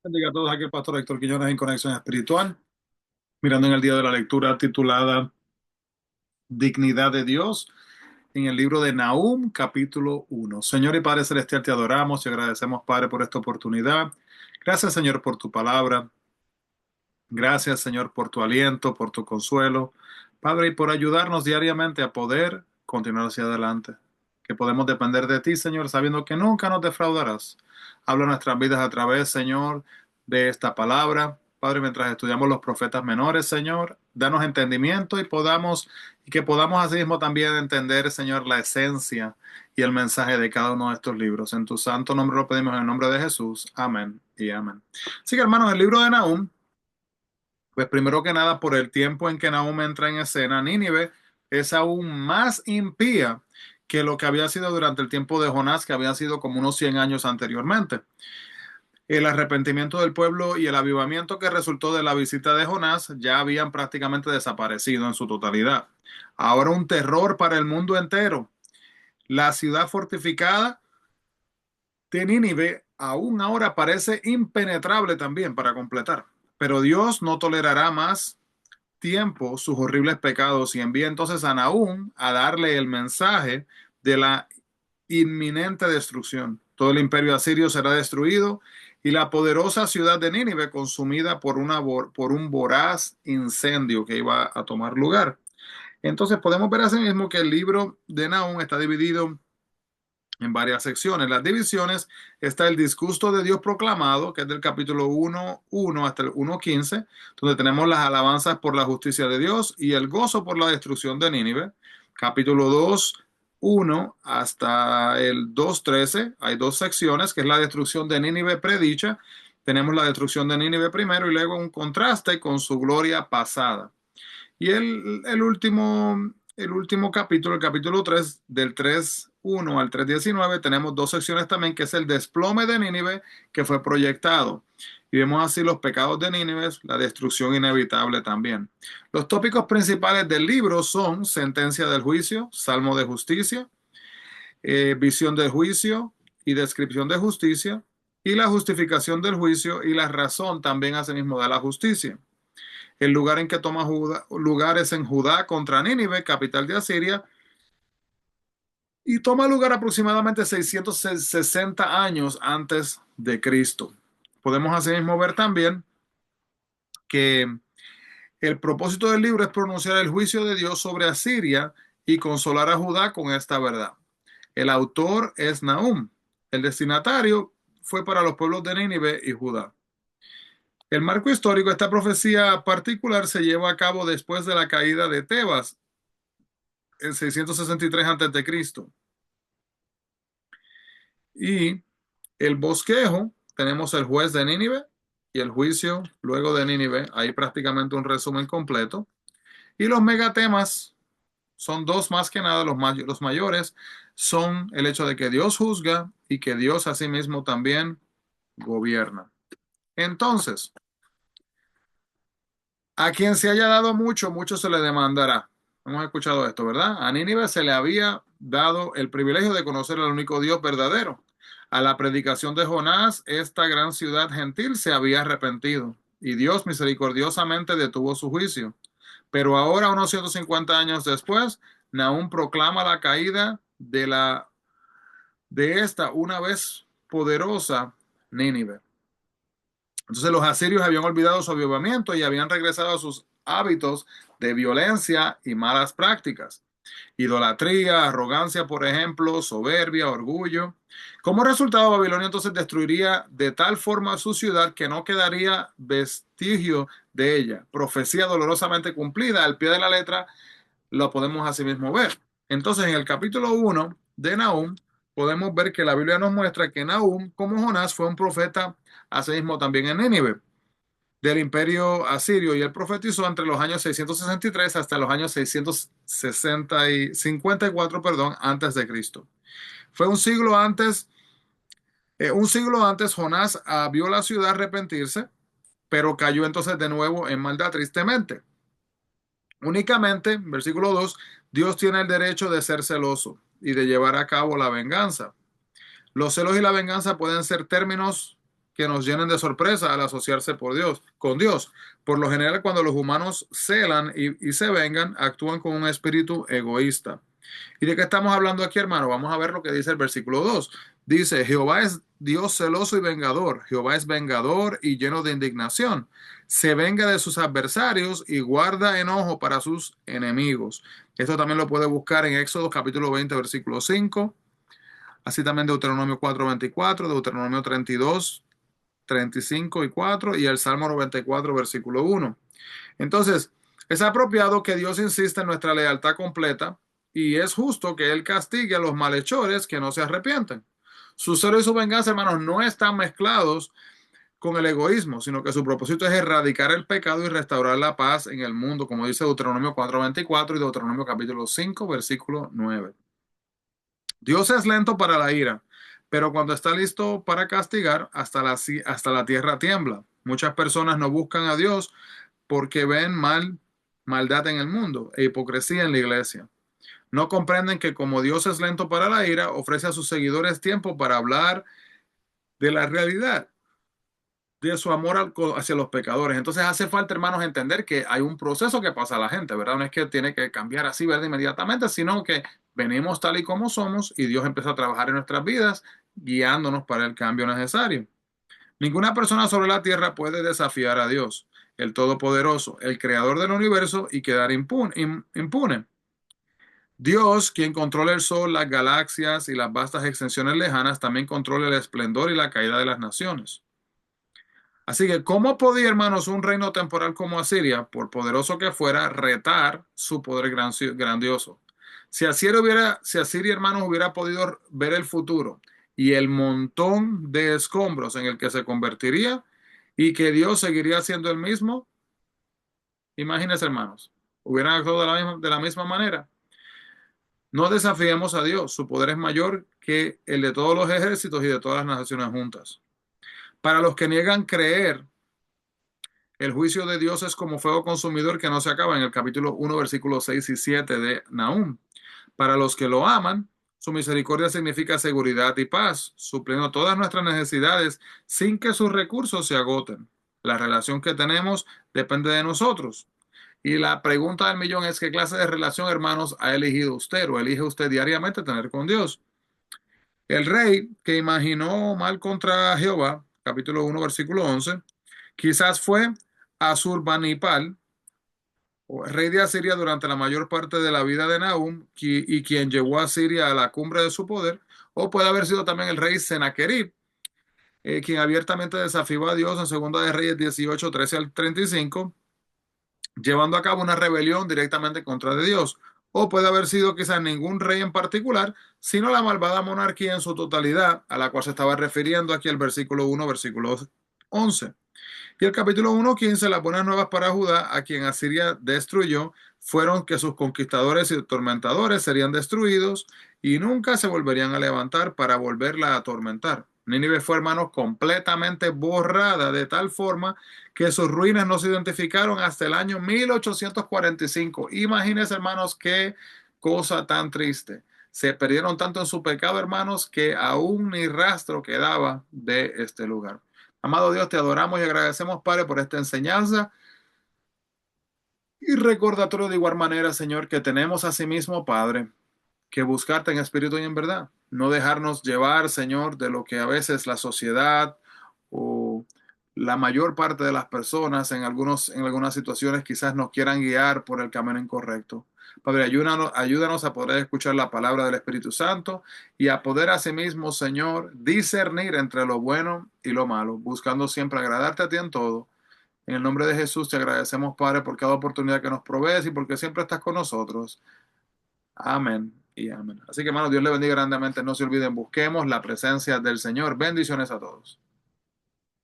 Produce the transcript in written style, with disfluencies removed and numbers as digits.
Bendiga a todos, aquí el pastor Héctor Quiñones en Conexión Espiritual, mirando en el día de la lectura titulada Dignidad de Dios, en el libro de Nahum, capítulo 1. Señor y Padre Celestial, te adoramos y agradecemos, Padre, por esta oportunidad. Gracias, Señor, por tu palabra. Gracias, Señor, por tu aliento, por tu consuelo, Padre, y por ayudarnos diariamente a poder continuar hacia adelante. Que podemos depender de ti, Señor, sabiendo que nunca nos defraudarás. Habla nuestras vidas a través, Señor, de esta palabra. Padre, mientras estudiamos los profetas menores, Señor, danos entendimiento y que podamos asimismo también entender, Señor, la esencia y el mensaje de cada uno de estos libros. En tu santo nombre lo pedimos en el nombre de Jesús. Amén y amén. Así que, hermanos, el libro de Nahum. Pues primero que nada, por el tiempo en que Nahum entra en escena, Nínive es aún más impía que lo que había sido durante el tiempo de Jonás, que había sido como unos 100 años anteriormente. El arrepentimiento del pueblo y el avivamiento que resultó de la visita de Jonás ya habían prácticamente desaparecido en su totalidad. Ahora un terror para el mundo entero. La ciudad fortificada de Nínive aún ahora parece impenetrable también para completar. Pero Dios no tolerará más tiempo sus horribles pecados y envía entonces a Nahum a darle el mensaje de la inminente destrucción. Todo el imperio asirio será destruido y la poderosa ciudad de Nínive consumida por un voraz incendio que iba a tomar lugar. Entonces podemos ver asimismo que el libro de Nahum está dividido en varias secciones. Las divisiones está el discurso de Dios proclamado, que es del capítulo 1 hasta el 1:15, donde tenemos las alabanzas por la justicia de Dios y el gozo por la destrucción de Nínive. Capítulo 2:1 hasta el 2:13, hay dos secciones, que es la destrucción de Nínive predicha. Tenemos la destrucción de Nínive primero y luego un contraste con su gloria pasada. Y el último capítulo, el capítulo 3 del 3:1 al 3:19, tenemos dos secciones también, que es el desplome de Nínive que fue proyectado. Y vemos así los pecados de Nínive, la destrucción inevitable también. Los tópicos principales del libro son sentencia del juicio, salmo de justicia, visión del juicio y descripción de justicia, y la justificación del juicio y la razón también asimismo de la justicia. El lugar en que toma lugar es en Judá contra Nínive, capital de Asiria, y toma lugar aproximadamente 660 años antes de Cristo. Podemos asimismo ver también que el propósito del libro es pronunciar el juicio de Dios sobre Asiria y consolar a Judá con esta verdad. El autor es Nahum. El destinatario fue para los pueblos de Nínive y Judá. El marco histórico de esta profecía particular se lleva a cabo después de la caída de Tebas en 663 a.C. Y el bosquejo, tenemos el juez de Nínive y el juicio luego de Nínive, ahí prácticamente un resumen completo. Y los megatemas son dos más que nada, los mayores son el hecho de que Dios juzga y que Dios asimismo también gobierna. Entonces, a quien se haya dado mucho, mucho se le demandará. Hemos escuchado esto, ¿verdad? A Nínive se le había dado el privilegio de conocer al único Dios verdadero. A la predicación de Jonás, esta gran ciudad gentil se había arrepentido y Dios misericordiosamente detuvo su juicio. Pero ahora, unos 150 años después, Nahum proclama la caída de esta una vez poderosa Nínive. Entonces los asirios habían olvidado su avivamiento y habían regresado a sus hábitos de violencia y malas prácticas. Idolatría, arrogancia, por ejemplo, soberbia, orgullo. Como resultado, Babilonia entonces destruiría de tal forma su ciudad que no quedaría vestigio de ella. Profecía dolorosamente cumplida, al pie de la letra, lo podemos asimismo ver. Entonces, en el capítulo 1 de Nahum, podemos ver que la Biblia nos muestra que Nahum, como Jonás, fue un profeta asimismo también en Nínive, del imperio asirio, y él profetizó entre los años 663 hasta los años 654, perdón, antes de Cristo. Fue un siglo antes Jonás vio la ciudad arrepentirse, pero cayó entonces de nuevo en maldad tristemente. Únicamente, versículo 2, Dios tiene el derecho de ser celoso y de llevar a cabo la venganza. Los celos y la venganza pueden ser términos que nos llenen de sorpresa al asociarse con Dios. Por lo general, cuando los humanos celan y se vengan, actúan con un espíritu egoísta. ¿Y de qué estamos hablando aquí, hermano? Vamos a ver lo que dice el versículo 2. Dice, Jehová es Dios celoso y vengador. Jehová es vengador y lleno de indignación. Se venga de sus adversarios y guarda enojo para sus enemigos. Esto también lo puede buscar en Éxodo capítulo 20, versículo 5. Así también Deuteronomio 4, 24, Deuteronomio 32, 35 y 4 y el Salmo 94, versículo 1. Entonces, es apropiado que Dios insista en nuestra lealtad completa y es justo que Él castigue a los malhechores que no se arrepienten. Su celo y su venganza, hermanos, no están mezclados con el egoísmo, sino que su propósito es erradicar el pecado y restaurar la paz en el mundo, como dice Deuteronomio 4:24 y Deuteronomio capítulo 5, versículo 9. Dios es lento para la ira, pero cuando está listo para castigar, hasta la tierra tiembla. Muchas personas no buscan a Dios porque ven maldad en el mundo e hipocresía en la iglesia. No comprenden que como Dios es lento para la ira, ofrece a sus seguidores tiempo para hablar de la realidad de su amor hacia los pecadores. Entonces hace falta, hermanos, entender que hay un proceso que pasa a la gente, ¿verdad? No es que tiene que cambiar así, ¿verdad? Inmediatamente, sino que venimos tal y como somos y Dios empieza a trabajar en nuestras vidas, guiándonos para el cambio necesario. Ninguna persona sobre la tierra puede desafiar a Dios, el Todopoderoso, el Creador del universo, y quedar impune. Dios, quien controla el sol, las galaxias y las vastas extensiones lejanas, también controla el esplendor y la caída de las naciones. Así que, ¿cómo podía, hermanos, un reino temporal como Asiria, por poderoso que fuera, retar su poder grandioso? Si Asiria, hermanos, hubiera podido ver el futuro y el montón de escombros en el que se convertiría y que Dios seguiría siendo el mismo, imagínense, hermanos, hubieran actuado de la misma manera. No desafiemos a Dios, su poder es mayor que el de todos los ejércitos y de todas las naciones juntas. Para los que niegan creer, el juicio de Dios es como fuego consumidor que no se acaba en el capítulo 1, versículos 6 y 7 de Nahum. Para los que lo aman, su misericordia significa seguridad y paz, supliendo todas nuestras necesidades sin que sus recursos se agoten. La relación que tenemos depende de nosotros. Y la pregunta del millón es: ¿qué clase de relación, hermanos, ha elegido usted o elige usted diariamente tener con Dios? El rey que imaginó mal contra Jehová, capítulo 1, versículo 11, quizás fue Asurbanipal, rey de Asiria durante la mayor parte de la vida de Nahum y quien llevó a Siria a la cumbre de su poder, o puede haber sido también el rey Sennacherib, quien abiertamente desafió a Dios en Segunda de Reyes 18, 13 al 35, llevando a cabo una rebelión directamente contra de Dios. O puede haber sido quizás ningún rey en particular, sino la malvada monarquía en su totalidad, a la cual se estaba refiriendo aquí el versículo 1, versículo 11. Y el capítulo 1:15, las buenas nuevas para Judá, a quien Asiria destruyó, fueron que sus conquistadores y atormentadores serían destruidos y nunca se volverían a levantar para volverla a atormentar. Nínive fue, hermanos, completamente borrada de tal forma que sus ruinas no se identificaron hasta el año 1845. Imagínense, hermanos, qué cosa tan triste. Se perdieron tanto en su pecado, hermanos, que aún ni rastro quedaba de este lugar. Amado Dios, te adoramos y agradecemos, Padre, por esta enseñanza y recordatorio de igual manera, Señor, que tenemos asimismo, Padre, que buscarte en espíritu y en verdad. No dejarnos llevar, Señor, de lo que a veces la sociedad o la mayor parte de las personas en algunas situaciones quizás nos quieran guiar por el camino incorrecto. Padre, ayúdanos a poder escuchar la palabra del Espíritu Santo y a poder asimismo, Señor, discernir entre lo bueno y lo malo, buscando siempre agradarte a ti en todo. En el nombre de Jesús te agradecemos, Padre, por cada oportunidad que nos provees y porque siempre estás con nosotros. Amén y amén. Así que, hermanos, Dios le bendiga grandemente. No se olviden, busquemos la presencia del Señor. Bendiciones a todos.